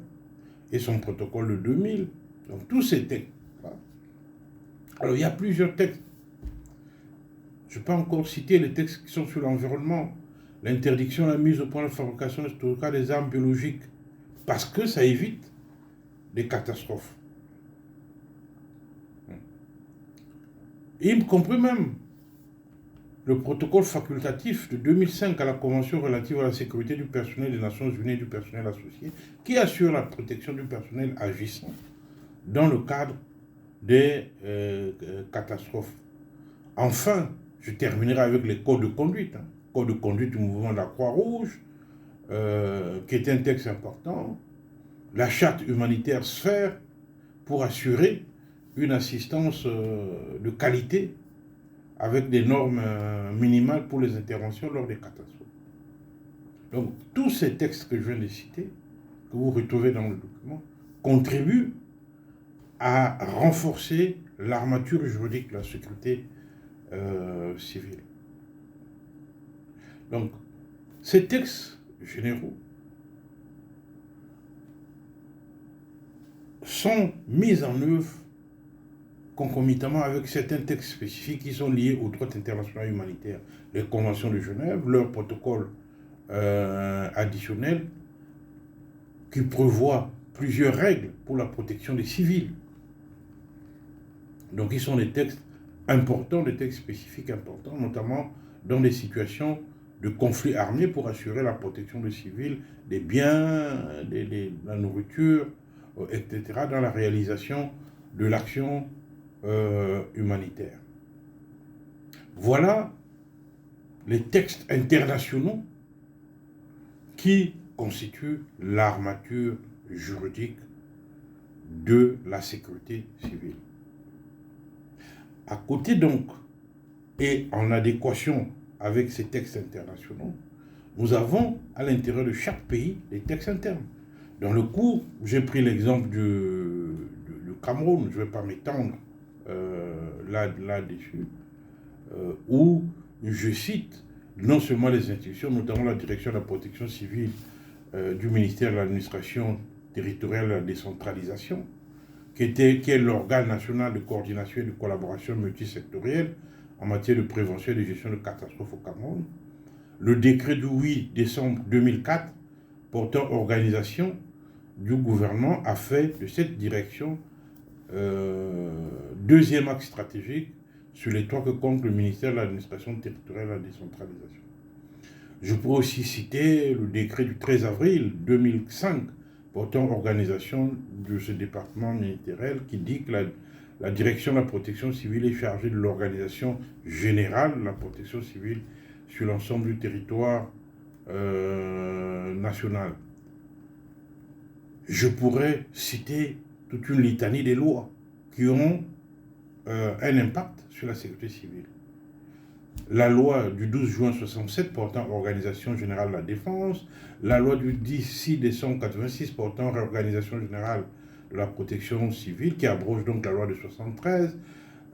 et son protocole de 2000. Donc tous ces textes. Alors il y a plusieurs textes. Je peux encore citer les textes qui sont sur l'environnement, l'interdiction, la mise au point de fabrication et de stockage des armes biologiques, parce que ça évite des catastrophes. Y compris même le protocole facultatif de 2005 à la Convention relative à la sécurité du personnel des Nations Unies et du personnel associé, qui assure la protection du personnel agissant dans le cadre des catastrophes. Enfin, je terminerai avec les codes de conduite. Code de conduite du mouvement de la Croix-Rouge, qui est un texte important. La charte humanitaire Sphère, pour assurer une assistance de qualité avec des normes minimales pour les interventions lors des catastrophes. Donc, tous ces textes que je viens de citer, que vous retrouvez dans le document, contribuent à renforcer l'armature juridique de la sécurité civile. Donc, ces textes généraux sont mis en œuvre concomitamment avec certains textes spécifiques qui sont liés au droit international humanitaire, les conventions de Genève, leurs protocoles additionnels qui prévoient plusieurs règles pour la protection des civils. Donc ils sont des textes importants, des textes spécifiques importants, notamment dans des situations de conflits armés pour assurer la protection des civils, des biens, de la nourriture, etc., dans la réalisation de l'action humanitaire. Voilà les textes internationaux qui constituent l'armature juridique de la sécurité civile. À côté donc, et en adéquation avec ces textes internationaux, nous avons à l'intérieur de chaque pays des textes internes. Dans le cours, j'ai pris l'exemple du Cameroun, je ne vais pas m'étendre là-dessus, où je cite non seulement les institutions, notamment la direction de la protection civile du ministère de l'administration territoriale et de la décentralisation, qui est l'organe national de coordination et de collaboration multisectorielle en matière de prévention et de gestion de catastrophes au Cameroun, le décret du 8 décembre 2004 portant organisation du gouvernement a fait de cette direction deuxième axe stratégique sur les trois que compte le ministère de l'administration territoriale et de la décentralisation. Je pourrais aussi citer le décret du 13 avril 2005 portant organisation de ce département ministériel qui dit que la direction de la protection civile est chargée de l'organisation générale de la protection civile sur l'ensemble du territoire national. Je pourrais citer toute une litanie des lois qui ont un impact sur la sécurité civile. La loi du 12 juin 1967 portant organisation générale de la défense, la loi du 6 décembre 1986 portant réorganisation générale de la protection civile, qui abroge donc la loi de 1973,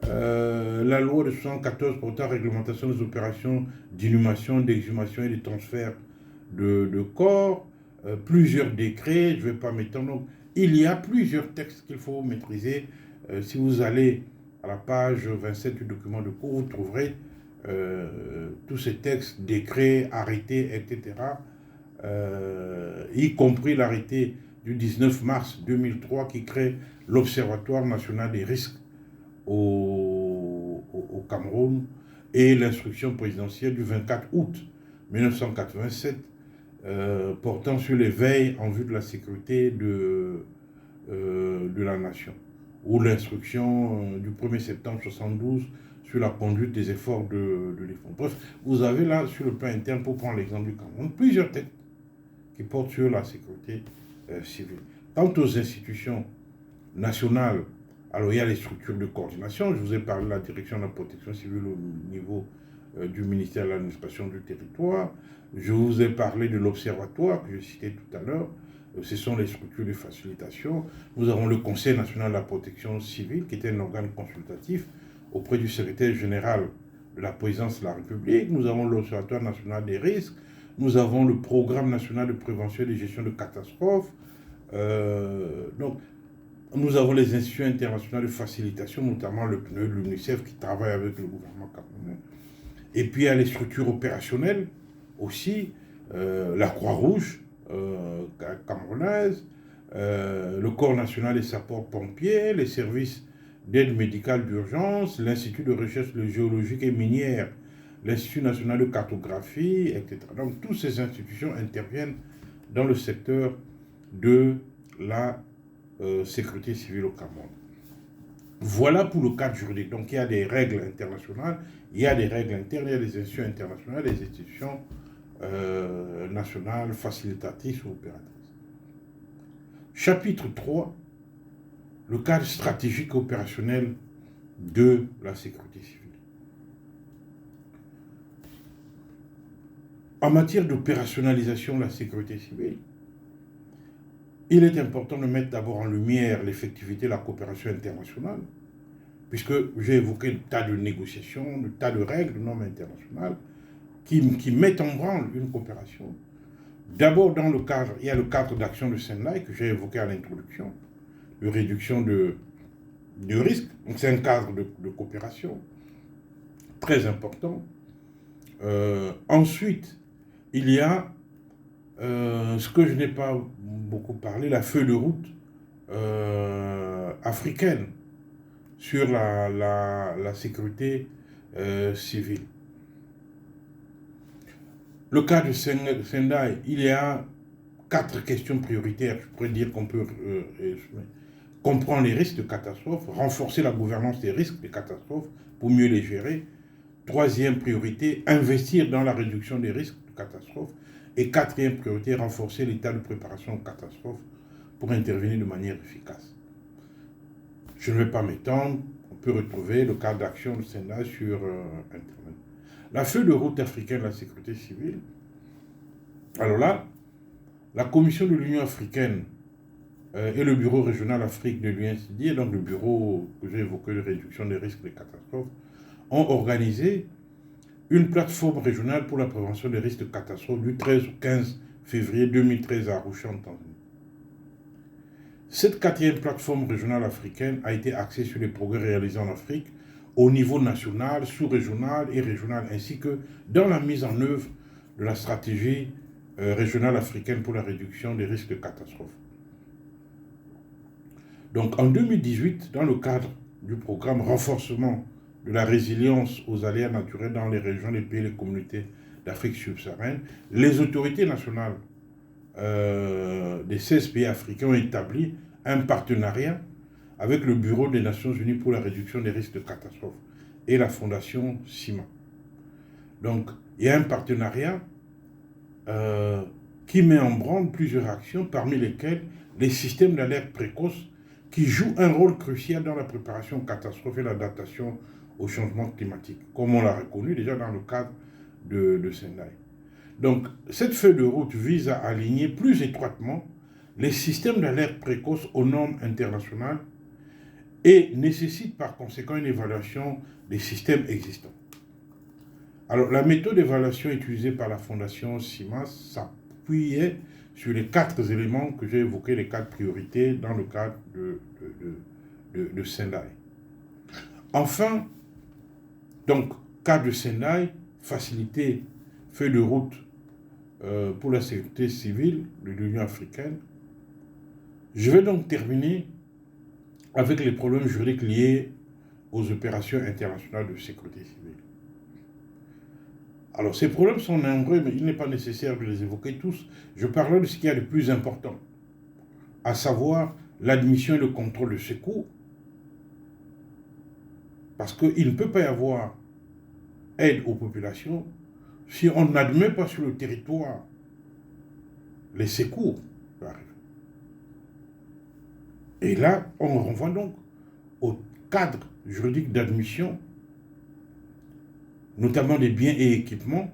la loi de 1974 portant réglementation des opérations d'inhumation, d'exhumation et de transfert de corps, plusieurs décrets, je ne vais pas m'étendre. Donc, il y a plusieurs textes qu'il faut maîtriser. Si vous allez à la page 27 du document de cours, vous trouverez tous ces textes, décrets, arrêtés, etc., y compris l'arrêté du 19 mars 2003 qui crée l'Observatoire national des risques au Cameroun et l'instruction présidentielle du 24 août 1987 portant sur les veilles en vue de la sécurité de la nation, ou l'instruction du 1er septembre 1972 sur la conduite des efforts de défense. Bref, vous avez là, sur le plan interne, pour prendre l'exemple du Cameroun, plusieurs textes qui portent sur la sécurité civile. Quant aux institutions nationales, alors il y a les structures de coordination, je vous ai parlé de la direction de la protection civile au niveau du ministère de l'administration du territoire. Je vous ai parlé de l'observatoire que je citais tout à l'heure. Ce sont les structures de facilitation. Nous avons le Conseil national de la protection civile, qui est un organe consultatif auprès du secrétaire général de la présidence de la République. Nous avons l'Observatoire national des risques. Nous avons le Programme national de prévention et de gestion de catastrophes. Donc, nous avons les institutions internationales de facilitation, notamment le PNUD, l'UNICEF, qui travaille avec le gouvernement camerounais. Et puis, il y a les structures opérationnelles aussi, la Croix-Rouge camerounaise, le Corps national des sapeurs-pompiers, les services d'aide médicale d'urgence, l'Institut de recherche géologique et minière, l'Institut national de cartographie, etc. Donc, toutes ces institutions interviennent dans le secteur de la sécurité civile au Cameroun. Voilà pour le cadre juridique. Donc, il y a des règles internationales, il y a des règles internes, il y a des institutions internationales, des institutions nationales, facilitatrices ou opératrices. Chapitre 3, le cadre stratégique et opérationnel de la sécurité civile. En matière d'opérationnalisation de la sécurité civile, il est important de mettre d'abord en lumière l'effectivité de la coopération internationale, puisque j'ai évoqué le tas de négociations, le tas de règles, de normes internationales qui mettent en branle une coopération. D'abord, dans le cadre, il y a le cadre d'action de Sendai que j'ai évoqué à l'introduction, de réduction de risques. Donc, c'est un cadre de coopération très important. Ensuite, il y a ce que je n'ai pas beaucoup parlé, la feuille de route africaine sur la sécurité civile. Le cas de Sendai, il y a 4 questions prioritaires. Je pourrais dire qu'on peut comprendre les risques de catastrophe, renforcer la gouvernance des risques de catastrophe pour mieux les gérer. 3e priorité, investir dans la réduction des risques de catastrophe. Et 4e priorité, renforcer l'état de préparation aux catastrophes pour intervenir de manière efficace. Je ne vais pas m'étendre, on peut retrouver le cadre d'action de Sendai sur Internet. La feuille de route africaine de la sécurité civile. Alors là, la Commission de l'Union africaine et le Bureau régional Afrique de l'UNCD, donc le bureau que j'ai évoqué de réduction des risques de catastrophes, ont organisé une plateforme régionale pour la prévention des risques de catastrophes du 13 au 15 février 2013 à Arusha, en Tanzanie. Cette 4e plateforme régionale africaine a été axée sur les progrès réalisés en Afrique au niveau national, sous-régional et régional, ainsi que dans la mise en œuvre de la stratégie régionale africaine pour la réduction des risques de catastrophes. Donc en 2018, dans le cadre du programme renforcement de la résilience aux aléas naturels dans les régions, les pays et les communautés d'Afrique subsaharienne, les autorités nationales des 16 pays africains ont établi un partenariat avec le Bureau des Nations Unies pour la réduction des risques de catastrophe et la Fondation CIMA. Donc, il y a un partenariat qui met en branle plusieurs actions, parmi lesquelles les systèmes d'alerte précoce qui jouent un rôle crucial dans la préparation aux catastrophes et l'adaptation au changement climatique, comme on l'a reconnu déjà dans le cadre de Sendai. Donc, cette feuille de route vise à aligner plus étroitement les systèmes d'alerte précoce aux normes internationales et nécessite par conséquent une évaluation des systèmes existants. Alors, la méthode d'évaluation utilisée par la Fondation CIMA s'appuyait sur les 4 éléments que j'ai évoqués, les 4 priorités dans le cadre de Sendai. Enfin, donc, cadre de Sendai, faciliter feuille de route pour la sécurité civile de l'Union africaine. Je vais donc terminer avec les problèmes juridiques liés aux opérations internationales de sécurité civile. Alors, ces problèmes sont nombreux, mais il n'est pas nécessaire de les évoquer tous. Je parlerai de ce qu'il y a de plus important, à savoir l'admission et le contrôle de secours, parce qu'il ne peut pas y avoir aide aux populations si on n'admet pas sur le territoire les secours qui arrivent. Et là, on renvoie donc au cadre juridique d'admission notamment des biens et équipements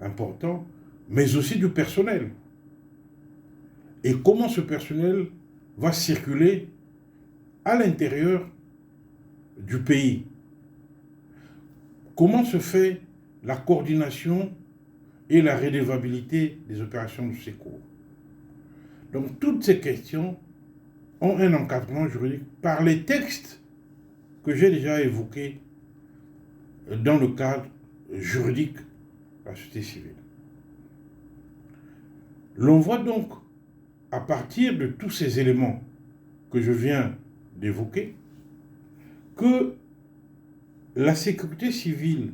importants, mais aussi du personnel. Et comment ce personnel va circuler à l'intérieur du pays. Comment se fait la coordination et la redevabilité des opérations de secours. Donc toutes ces questions ont un encadrement juridique par les textes que j'ai déjà évoqués dans le cadre juridique de la société civile. L'on voit donc, à partir de tous ces éléments que je viens d'évoquer, que la sécurité civile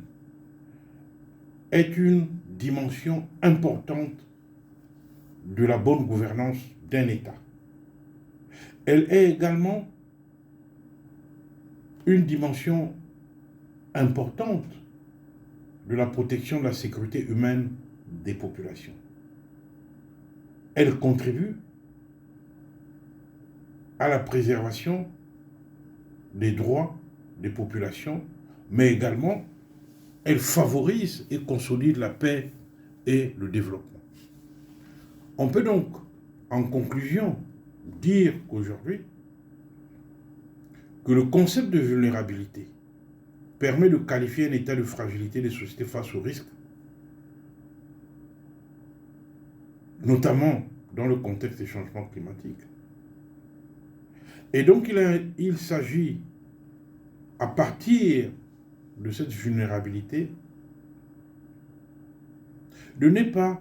est une dimension importante de la bonne gouvernance d'un État. Elle est également une dimension importante de la protection de la sécurité humaine des populations. Elle contribue à la préservation des droits des populations, mais également elle favorise et consolide la paix et le développement. On peut donc, en conclusion, dire qu'aujourd'hui, que le concept de vulnérabilité permet de qualifier un état de fragilité des sociétés face aux risques, notamment dans le contexte des changements climatiques. Et donc, il s'agit, à partir de cette vulnérabilité, de ne pas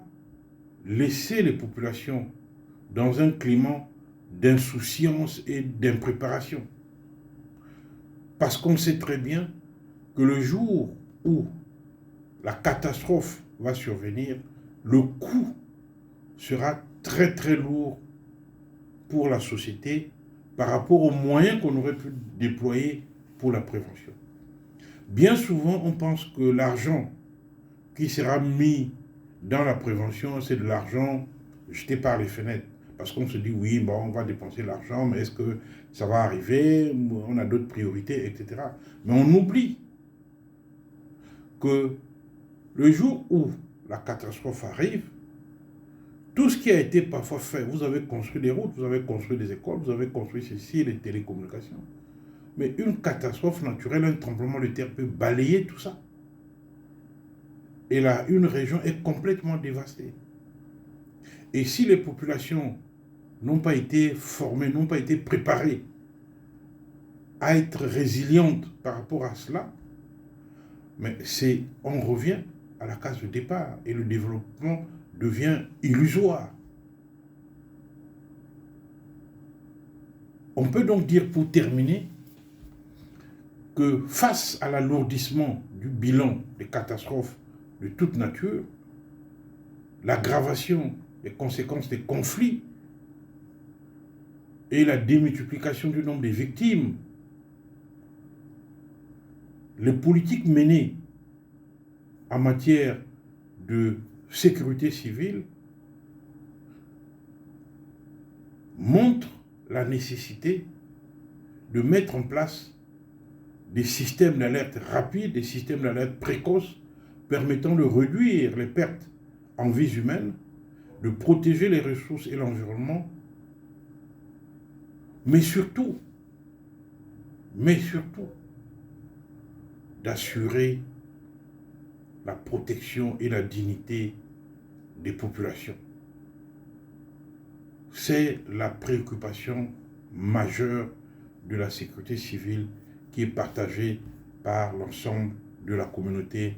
laisser les populations dans un climat d'insouciance et d'impréparation. Parce qu'on sait très bien que le jour où la catastrophe va survenir, le coût sera très très lourd pour la société par rapport aux moyens qu'on aurait pu déployer pour la prévention. Bien souvent, on pense que l'argent qui sera mis dans la prévention, c'est de l'argent jeté par les fenêtres. Parce qu'on se dit, oui, bon, on va dépenser l'argent, mais est-ce que ça va arriver? On a d'autres priorités, etc. Mais on oublie que le jour où la catastrophe arrive, tout ce qui a été parfois fait, vous avez construit des routes, vous avez construit des écoles, vous avez construit ceci, les télécommunications. Mais une catastrophe naturelle, un tremblement de terre peut balayer tout ça. Et là, une région est complètement dévastée. Et si les populations n'ont pas été formées, n'ont pas été préparées à être résilientes par rapport à cela, mais on revient à la case de départ et le développement devient illusoire. On peut donc dire, pour terminer, que face à l'alourdissement du bilan des catastrophes de toute nature, l'aggravation des conséquences des conflits et la démultiplication du nombre des victimes, les politiques menées en matière de sécurité civile montrent la nécessité de mettre en place des systèmes d'alerte rapides, des systèmes d'alerte précoces permettant de réduire les pertes en vies humaines, de protéger les ressources et l'environnement, mais surtout, d'assurer la protection et la dignité des populations. C'est la préoccupation majeure de la sécurité civile qui est partagée par l'ensemble de la communauté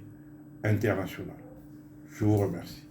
internationale. Je vous remercie.